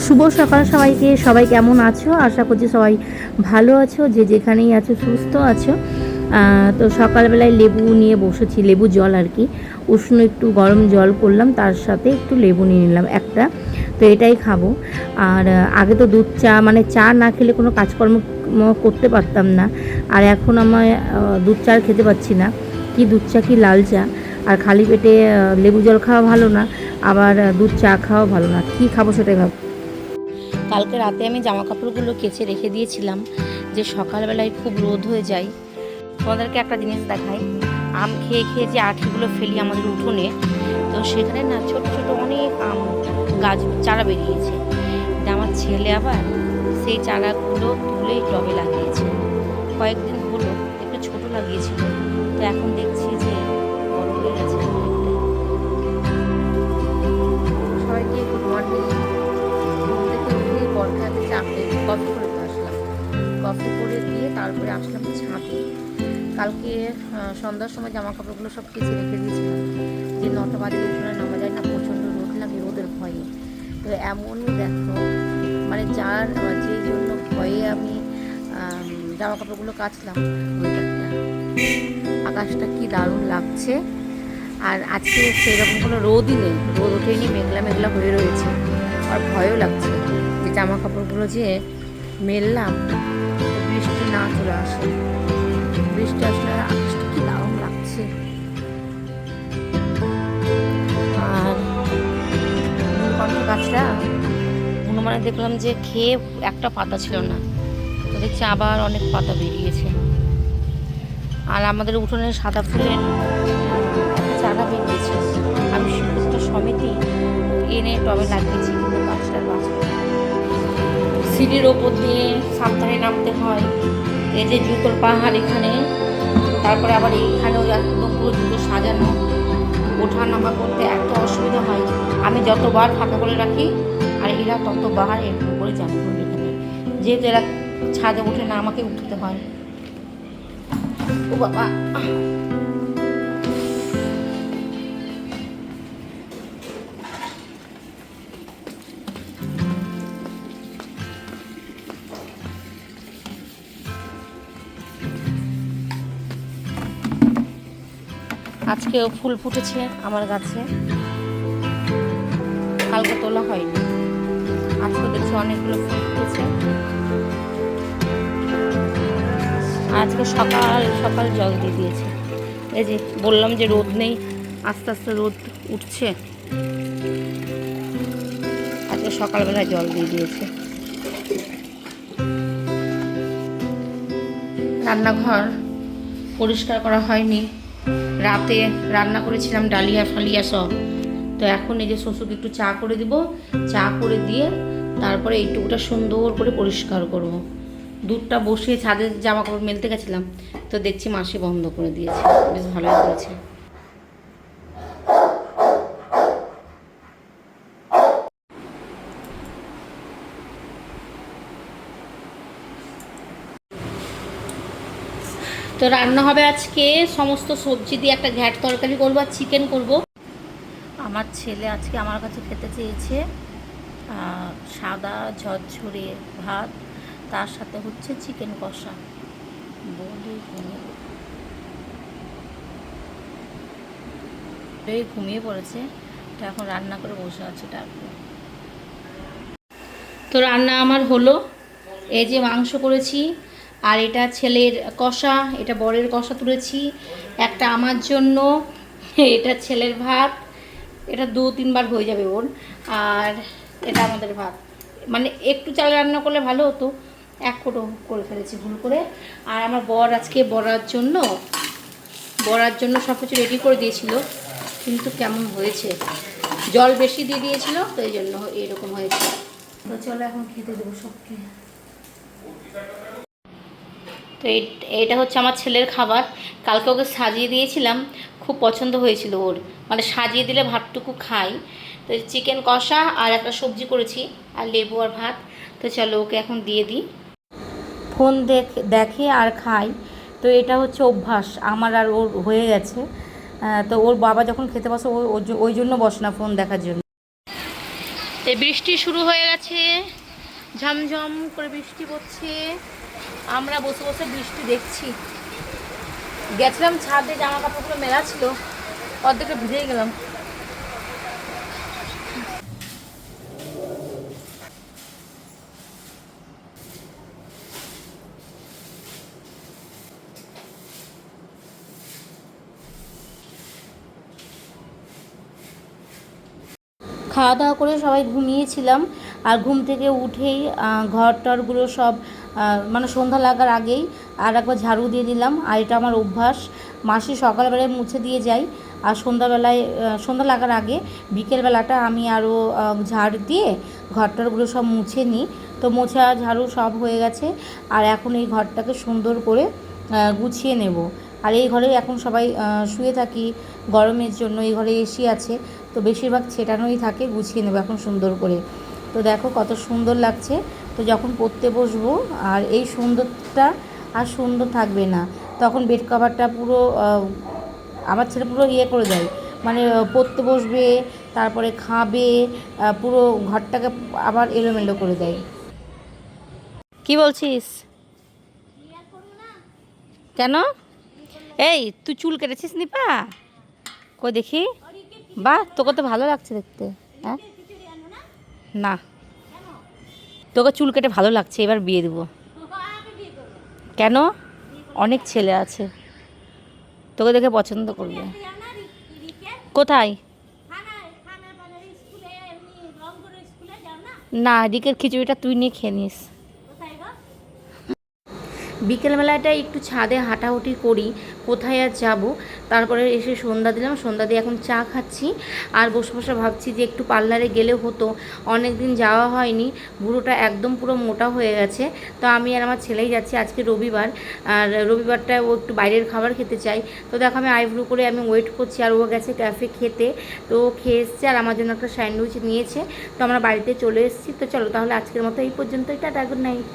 শুভ সকাল সবাইকে। সবাই কেমন আছো? আশা করছি সবাই ভালো আছো, যে যেখানেই আছো সুস্থ আছো। তো সকালবেলায় লেবু নিয়ে বসেছি, লেবু জল আর কি, উষ্ণ একটু গরম জল করলাম, তার সাথে একটু লেবু নিয়ে নিলাম একটা। তো এটাই খাবো। আর আগে তো দুধ চা, মানে চা না খেলে কোনো কাজকর্ম করতে পারতাম না। আর এখন আমার দুধ চা খেতে পাচ্ছি না, কি দুধ চা কি লাল চা। আর খালি পেটে লেবু জল খাওয়া ভালো না, আবার দুধ চা খাওয়া ভালো না, কি খাবো সেটাই ভাব। কালকে রাতে আমি জামা কাপড়গুলো কেচে রেখে দিয়েছিলাম, যে সকালবেলায় খুব রোদ হয়ে যায়। তোমাদেরকে একটা জিনিস দেখাই, আম খেয়ে খেয়ে যে আঁঠিগুলো ফেলি আমাদের উঠোনে, তো সেখানে না ছোট ছোট অনেক আম গাছ চারা বেরিয়েছে। আমার ছেলে আবার সেই চারাগুলো তুলে টবে লাগিয়েছে। কয়েকদিন হলো, একটু ছোট লাগিয়েছিল, তো এখন দেখছি যে বড় হয়ে গেছে অনেকটাই। সবাইকে গুড মর্নিং। বরখাতে চাপে কফি করে আসলাম, কফি করে দিয়ে তারপরে আসলাম ছাদে। কালকে সন্ধ্যার সময় জামা কাপড়গুলো সব কেচে রেখে দিয়েছিলাম, যে 9টা বাজে উঠোনে নামা যায় না, প্রচণ্ড রোদ লাগে, রোদের ভয়ে। তো এমনই দেখো, মানে যে জন্য ভয়ে আমি জামা কাপড়গুলো কাচলাম, ওয়েদারটা, আকাশটা কি দারুণ লাগছে। আর আজকে সেরকম কোনো রোদই নেই, রোদ ওঠেনি, মেঘলা মেঘলা হয়ে রয়েছে। আর ভয়ও লাগছে যে জামা কাপড়গুলো যে মেললাম, বৃষ্টি না চলে আসে। বৃষ্টি আসলে আকাশটা কি দারুণ লাগছে। আর নীলকণ্ঠ গাছটা হনুমানে দেখলাম যে খেয়ে একটা পাতা ছিল না, তো দেখছি আবার অনেক পাতা বেরিয়েছে। আর আমাদের উঠোনে সাদা ফুলের চারা বেরিয়েছে, আমি একটা সমিতি এনে টবে লাগিয়েছি, কিন্তু গাছটার বাঁচবে। সিঁড়ির ওপর দিয়ে সাবধানে নামতে হয়, এই যে জুতোর পাহাড় এখানে, তারপরে আবার এইখানেও একদম পুরো জুতো সাজানো, ওঠা নামা করতে এত অসুবিধা হয়। আমি যতবার ফাঁকা করে রাখি, আর এরা ততবার এরকম করে জানি করবে এখানে, যেহেতু এরা ছাদে ওঠে না, আমাকে উঠতে হয়। ও বাবা, আজকেও ফুল ফুটেছে আমার গাছে, কালকে তোলা হয়নি, আজকে দেখছি অনেকগুলো ফুল ফুটেছে। আজকে সকাল সকাল জল দিয়ে দিয়েছে। এই যে বললাম যে রোদ নেই, আস্তে আস্তে রোদ উঠছে। আজকে সকালবেলায় জল দিয়ে দিয়েছে। রান্নাঘর পরিষ্কার করা হয়নি, রাতে রান্না করেছিলাম ডালিয়া ফালিয়া সব। তো এখন এই যে শ্বশুরকে একটু চা করে দিব, চা করে দিয়ে তারপরে এইটুকুটা সুন্দর করে পরিষ্কার করব। দুধটা বসিয়ে ছাদে জামা কাপড় মেলতে গেছিলাম, তো দেখছি মাসি বন্ধ করে দিয়েছে, বেশ ভালোই করেছে। তো রান্না হবে আজকে সমস্ত সবজি দিয়ে একটা ঘ্যাট তরকারি করবো, আর চিকেন করব। আমার ছেলে আজকে আমার কাছে খেতে চেয়েছে সাদা ঝরঝরে ভাত, তার সাথে হচ্ছে চিকেন কষা। বলে ঘুমিয়ে পড়েছে, তো এখন রান্না করে বসে আছে তারপরে। তো রান্না আমার হলো, এই যে মাংস করেছি, আর এটা ছেলের কষা, এটা বরের কষা তুলেছি, একটা আমার জন্য, এটা ছেলের ভাত, এটা 2-3 বার হয়ে যাবে ওর, আর এটা আমাদের ভাত। মানে একটু চাল রান্না করলে ভালো হতো, এক কোটো করে ফেলেছি ভুল করে। আর আমার বর আজকে বড়ার জন্য সব কিছু রেডি করে দিয়েছিল, কিন্তু কেমন হয়েছে, জল বেশি দিয়ে দিয়েছিল, তো এই জন্য এরকম হয়েছে। তো চলো এখন খেতে দেবো সবকে। তো এটা হচ্ছে আমার ছেলের খাবার, কালকে ওকে সাজিয়ে দিয়েছিলাম, খুব পছন্দ হয়েছিল ওর, মানে সাজিয়ে দিলে ভাতটুকু খাই। তো চিকেন কষা আর একটা সবজি করেছি, আর লেবু আর ভাত। তো চলো ওকে এখন দিয়ে দিই। ফোন দেখে আর খাই, তো এটা হচ্ছে অভ্যাস আমার আর ওর হয়ে গেছে। তো ওর বাবা যখন খেতে বসে ওই জন্য বসে না ফোন দেখার জন্য। এই বৃষ্টি শুরু হয়ে গেছে, ঝমঝম করে বৃষ্টি পড়ছে। আমরা বসে বসে বৃষ্টি দেখছি। গেছিলাম ছাদে, জামা কাপড়গুলো মেলা ছিল, অর্ধেকটা ভিজে গেলাম। খাওয়া দাওয়া করে সবাই ঘুমিয়েছিলাম। আর ঘুম থেকে উঠেই ঘর টরগুলো সব মানে সন্ধ্যা লাগার আগেই আর একবার ঝাড়ু দিয়ে দিলাম। আর এটা আমার অভ্যাস, মাসি সকালবেলায় মুছে দিয়ে যাই, আর সন্ধ্যাবেলায় সন্ধ্যা লাগার আগে বিকেলবেলাটা আমি আরও ঝাড় দিয়ে ঘর টরগুলো সব মুছে নিই। তো মোছা ঝাড়ু সব হয়ে গেছে, আর এখন এই ঘরটাকে সুন্দর করে গুছিয়ে নেব। আর এই ঘরে এখন সবাই শুয়ে থাকি গরমের জন্য। এই ঘরে এসি আছে, তো বেশিরভাগ ছেটানোই থাকে। গুছিয়ে নেবো এখন সুন্দর করে। তো দেখো কত সুন্দর লাগছে। তো যখন পড়তে বসবো, আর এই সুন্দরটা আর সুন্দর থাকবে না, তখন বেড কভারটা পুরো আমার ছেলে পুরো ইয়ে করে দেয়, মানে পড়তে বসবে, তারপরে খাবে, পুরো ঘরটাকে আবার এলোমেলো করে দেয়। কি বলছিস? কেন? এই তুই চুল কেটেছিস নিপা? কই দেখি। বাহ, তোকে তো ভালো লাগছে দেখতে। হ্যাঁ, না, তোকে চুল কেটে ভালো লাগছে, এবার বিয়ে দেবো। কেন? অনেক ছেলে আছে তোকে দেখে পছন্দ করবে। কোথায়? না, রিকের খিচুড়িটা তুই নিয়ে খেয়ে নিস। বিকেলবেলাটা একটু ছাদে হাঁটাহুটি করি, কোথায় আর যাব। তারপরে এসে সন্ধ্যা দিলাম, সন্ধ্যা দিয়ে এখন চা খাচ্ছি। আর বসে বসে ভাবছি যে একটু পার্লারে গেলে হতো, অনেক দিন যাওয়া হয়নি। বুড়োটা একদম পুরো মোটা হয়ে গেছে। তো আমি আর আমার ছেলেই যাচ্ছি, আজকে রবিবার, আর রবিবারটা ও একটু বাইরের খাবার খেতে চাই। তো দেখো আমি আইব্রো করে আমি ওয়েট করছি, আর ও গেছে ক্যাফে খেতে। তো ও খেয়ে এসছে, আর আমার জন্য একটা স্যান্ডউইচ নিয়েছে। তো আমরা বাড়িতে চলে এসেছি। তো চলো তাহলে আজকের মতো এই পর্যন্তই, টাটা, গুড নাইট।